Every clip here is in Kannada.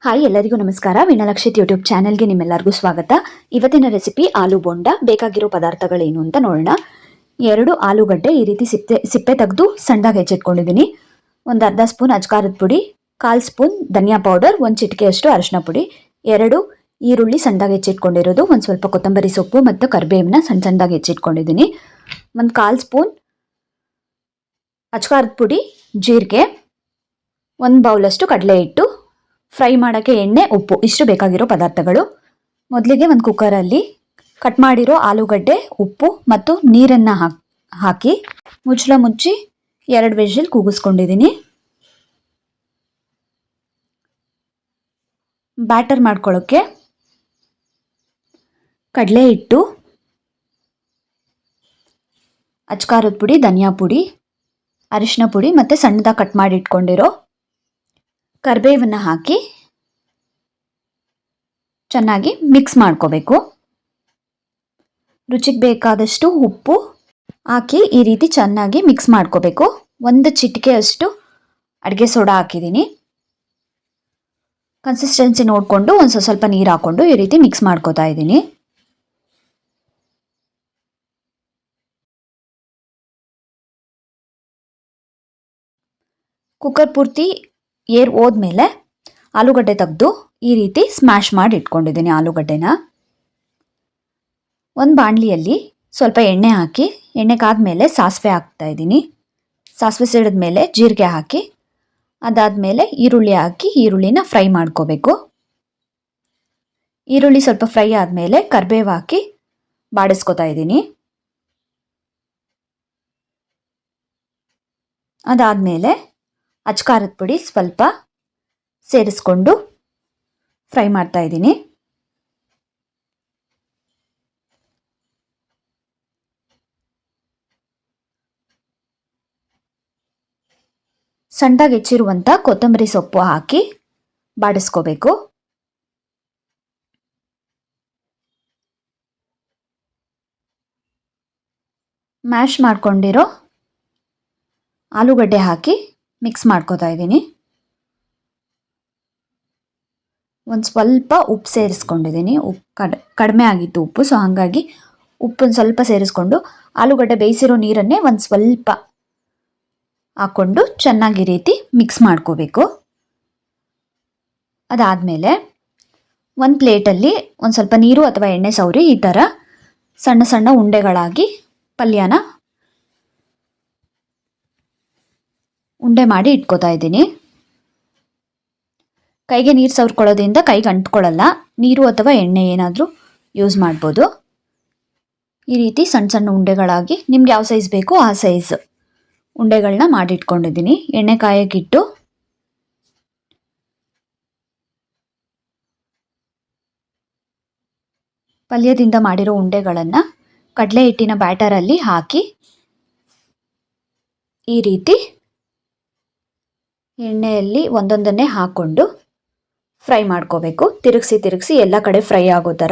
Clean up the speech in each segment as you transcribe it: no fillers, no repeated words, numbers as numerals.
ಹಾಯ್, ಎಲ್ಲರಿಗೂ ನಮಸ್ಕಾರ. ವೀಣಾಲಕ್ಷಿತ್ ಯೂಟ್ಯೂಬ್ ಚಾನೆಲ್ಗೆ ನಿಮ್ಮೆಲ್ಲರಿಗೂ ಸ್ವಾಗತ. ಇವತ್ತಿನ ರೆಸಿಪಿ ಆಲೂ ಬೋಂಡ. ಬೇಕಾಗಿರೋ ಪದಾರ್ಥಗಳೇನು ಅಂತ ನೋಡೋಣ. 2 ಆಲೂಗಡ್ಡೆ ಈ ರೀತಿ ಸಿಪ್ಪೆ ತೆಗೆದು ಸಣ್ಣದಾಗಿ ಹೆಚ್ಚಿಟ್ಕೊಂಡಿದ್ದೀನಿ. ಒಂದು ಅರ್ಧ ಸ್ಪೂನ್ ಅಜ್ಕಾರದ ಪುಡಿ, 1/4 ಸ್ಪೂನ್ ಧನಿಯಾ ಪೌಡರ್, 1 ಚಿಟಿಕೆಯಷ್ಟು ಅರಿಶಿನ ಪುಡಿ, 2 ಈರುಳ್ಳಿ ಸಣ್ಣದಾಗಿ ಹೆಚ್ಚಿಟ್ಕೊಂಡಿರೋದು, ಒಂದು ಸ್ವಲ್ಪ ಕೊತ್ತಂಬರಿ ಸೊಪ್ಪು ಮತ್ತು ಕರಿಬೇವನ್ನ ಸಣ್ಣದಾಗಿ ಹೆಚ್ಚಿಟ್ಕೊಂಡಿದ್ದೀನಿ, ಒಂದು 1/4 ಸ್ಪೂನ್ ಅಜ್ಕಾರದ ಪುಡಿ, ಜೀರಿಗೆ, 1 ಬೌಲಷ್ಟು ಕಡಲೆ ಹಿಟ್ಟು, ಫ್ರೈ ಮಾಡೋಕ್ಕೆ ಎಣ್ಣೆ, ಉಪ್ಪು. ಇಷ್ಟು ಬೇಕಾಗಿರೋ ಪದಾರ್ಥಗಳು. ಮೊದಲಿಗೆ ಒಂದು ಕುಕ್ಕರಲ್ಲಿ ಕಟ್ ಮಾಡಿರೋ ಆಲೂಗಡ್ಡೆ, ಉಪ್ಪು ಮತ್ತು ನೀರನ್ನು ಹಾಕಿ ಮುಚ್ಚಳ ಮುಚ್ಚಿ 2 ವಿಷಲ್ ಕೂಗಿಸ್ಕೊಂಡಿದ್ದೀನಿ. ಬ್ಯಾಟರ್ ಮಾಡ್ಕೊಳ್ಳೋಕ್ಕೆ ಕಡಲೆ ಹಿಟ್ಟು, ಅಚ್ಕಾರದ ಪುಡಿ, ಧನಿಯಾ ಪುಡಿ, ಅರಿಶಿನ ಪುಡಿ ಮತ್ತು ಸಣ್ಣದಾಗಿ ಕಟ್ ಮಾಡಿ ಇಟ್ಕೊಂಡಿರೋ ಕರಿಬೇವನ್ನು ಹಾಕಿ ಚೆನ್ನಾಗಿ ಮಿಕ್ಸ್ ಮಾಡ್ಕೋಬೇಕು. ರುಚಿಗೆ ಬೇಕಾದಷ್ಟು ಉಪ್ಪು ಹಾಕಿ ಈ ರೀತಿ ಚೆನ್ನಾಗಿ ಮಿಕ್ಸ್ ಮಾಡ್ಕೋಬೇಕು. 1 ಚಿಟಿಕೆಯಷ್ಟು ಅಡುಗೆ ಸೋಡಾ ಹಾಕಿದ್ದೀನಿ. ಕನ್ಸಿಸ್ಟೆನ್ಸಿ ನೋಡಿಕೊಂಡು ಒಂದು ಸ್ವಲ್ಪ ನೀರು ಹಾಕ್ಕೊಂಡು ಈ ರೀತಿ ಮಿಕ್ಸ್ ಮಾಡ್ಕೋತಾ ಇದ್ದೀನಿ. ಕುಕ್ಕರ್ ಪೂರ್ತಿ ಏರ್ ಹೋದ್ಮೇಲೆ ಆಲೂಗಡ್ಡೆ ತೆಗೆದು ಈ ರೀತಿ ಸ್ಮ್ಯಾಶ್ ಮಾಡಿ ಇಟ್ಕೊಂಡಿದ್ದೀನಿ. ಆಲೂಗಡ್ಡೆನ ಒಂದು ಬಾಣಲಿಯಲ್ಲಿ ಸ್ವಲ್ಪ ಎಣ್ಣೆ ಹಾಕಿ, ಎಣ್ಣೆ ಕಾದ್ಮೇಲೆ ಸಾಸಿವೆ ಹಾಕ್ತಾ ಇದ್ದೀನಿ. ಸಾಸಿವೆ ಸಿಡಿದ್ಮೇಲೆ ಜೀರಿಗೆ ಹಾಕಿ, ಅದಾದಮೇಲೆ ಈರುಳ್ಳಿ ಹಾಕಿ ಈರುಳ್ಳಿನ ಫ್ರೈ ಮಾಡ್ಕೋಬೇಕು. ಈರುಳ್ಳಿ ಸ್ವಲ್ಪ ಫ್ರೈ ಆದಮೇಲೆ ಕರಿಬೇವು ಹಾಕಿ ಬಾಡಿಸ್ಕೊತಾ ಇದ್ದೀನಿ. ಅದಾದಮೇಲೆ ಅಚ್ಕಾರದ ಪುಡಿ ಸ್ವಲ್ಪ ಸೇರಿಸ್ಕೊಂಡು ಫ್ರೈ ಮಾಡ್ತಾ ಇದ್ದೀನಿ. ಸಣ್ಣದಾಗಿ ಹೆಚ್ಚಿರುವಂಥ ಕೊತ್ತಂಬರಿ ಸೊಪ್ಪು ಹಾಕಿ ಬಾಡಿಸ್ಕೋಬೇಕು. ಮ್ಯಾಶ್ ಮಾಡ್ಕೊಂಡಿರೋ ಆಲೂಗಡ್ಡೆ ಹಾಕಿ ಮಿಕ್ಸ್ ಮಾಡ್ಕೋತಾ ಇದ್ದೀನಿ. ಒಂದು ಸ್ವಲ್ಪ ಉಪ್ಪು ಸೇರಿಸ್ಕೊಂಡಿದ್ದೀನಿ. ಉಪ್ಪು ಕಡಿಮೆ ಆಗಿತ್ತು ಉಪ್ಪು, ಸೊ ಹಾಗಾಗಿ ಉಪ್ಪನ್ನು ಸ್ವಲ್ಪ ಸೇರಿಸ್ಕೊಂಡು ಆಲೂಗಡ್ಡೆ ಬೇಯಿಸಿರೋ ನೀರನ್ನೇ ಒಂದು ಸ್ವಲ್ಪ ಹಾಕ್ಕೊಂಡು ಚೆನ್ನಾಗಿ ರೀತಿ ಮಿಕ್ಸ್ ಮಾಡ್ಕೋಬೇಕು. ಅದಾದಮೇಲೆ ಒಂದು ಪ್ಲೇಟಲ್ಲಿ ಒಂದು ಸ್ವಲ್ಪ ನೀರು ಅಥವಾ ಎಣ್ಣೆ ಸವರಿ ಈ ಥರ ಸಣ್ಣ ಸಣ್ಣ ಉಂಡೆಗಳಾಗಿ ಪಲ್ಯನ ಉಂಡೆ ಮಾಡಿ ಇಟ್ಕೋತಾ ಇದ್ದೀನಿ. ಕೈಗೆ ನೀರು ಸವರ್ಕೊಳ್ಳೋದ್ರಿಂದ ಕೈಗೆ ಅಂಟ್ಕೊಳ್ಳಲ್ಲ. ನೀರು ಅಥವಾ ಎಣ್ಣೆ ಏನಾದರೂ ಯೂಸ್ ಮಾಡ್ಬೋದು. ಈ ರೀತಿ ಸಣ್ಣ ಸಣ್ಣ ಉಂಡೆಗಳಾಗಿ ನಿಮ್ಗೆ ಯಾವ ಸೈಜ್ ಬೇಕೋ ಆ ಸೈಜ್ ಉಂಡೆಗಳನ್ನ ಮಾಡಿಟ್ಕೊಂಡಿದ್ದೀನಿ. ಎಣ್ಣೆ ಕಾಯಕ್ಕಿಟ್ಟು ಪಲ್ಯದಿಂದ ಮಾಡಿರೋ ಉಂಡೆಗಳನ್ನು ಕಡಲೆ ಹಿಟ್ಟಿನ ಬ್ಯಾಟರಲ್ಲಿ ಹಾಕಿ ಈ ರೀತಿ ಎಣ್ಣೆಯಲ್ಲಿ ಒಂದೊಂದನ್ನೇ ಹಾಕ್ಕೊಂಡು ಫ್ರೈ ಮಾಡ್ಕೋಬೇಕು. ತಿರುಗಿಸಿ ಎಲ್ಲ ಕಡೆ ಫ್ರೈ ಆಗೋ ಥರ.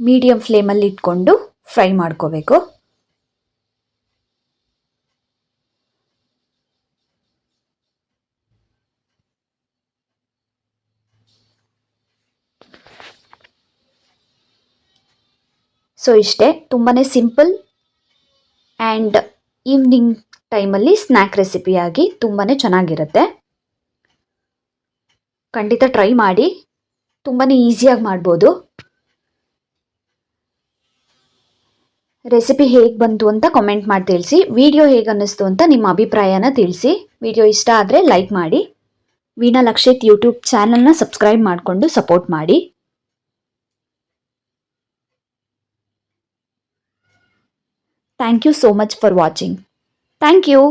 ಮೀಡಿಯಂ ಫ್ಲೇಮಲ್ಲಿ ಇಟ್ಕೊಂಡು ಫ್ರೈ ಮಾಡ್ಕೋಬೇಕು. ಸೊ ಇಷ್ಟೇ, ತುಂಬಾ ಸಿಂಪಲ್ ಆ್ಯಂಡ್ ಈವ್ನಿಂಗ್ ಟೈಮಲ್ಲಿ ಸ್ನ್ಯಾಕ್ ರೆಸಿಪಿಯಾಗಿ ತುಂಬಾ ಚೆನ್ನಾಗಿರುತ್ತೆ. ಖಂಡಿತ ಟ್ರೈ ಮಾಡಿ, ತುಂಬಾ ಈಸಿಯಾಗಿ ಮಾಡ್ಬೋದು. ರೆಸಿಪಿ ಹೇಗೆ ಬಂತು ಅಂತ ಕಾಮೆಂಟ್ ಮಾಡಿ ತಿಳಿಸಿ. ವಿಡಿಯೋ ಹೇಗೆ ಅನ್ನಿಸ್ತು ಅಂತ ನಿಮ್ಮ ಅಭಿಪ್ರಾಯನ ತಿಳಿಸಿ. ವಿಡಿಯೋ ಇಷ್ಟ ಆದರೆ ಲೈಕ್ ಮಾಡಿ. ವೀಣಾಲಕ್ಷಿತ್ ಯೂಟ್ಯೂಬ್ ಚಾನಲ್ನ ಸಬ್ಸ್ಕ್ರೈಬ್ ಮಾಡಿಕೊಂಡು ಸಪೋರ್ಟ್ ಮಾಡಿ. Thank you so much for watching. Thank you.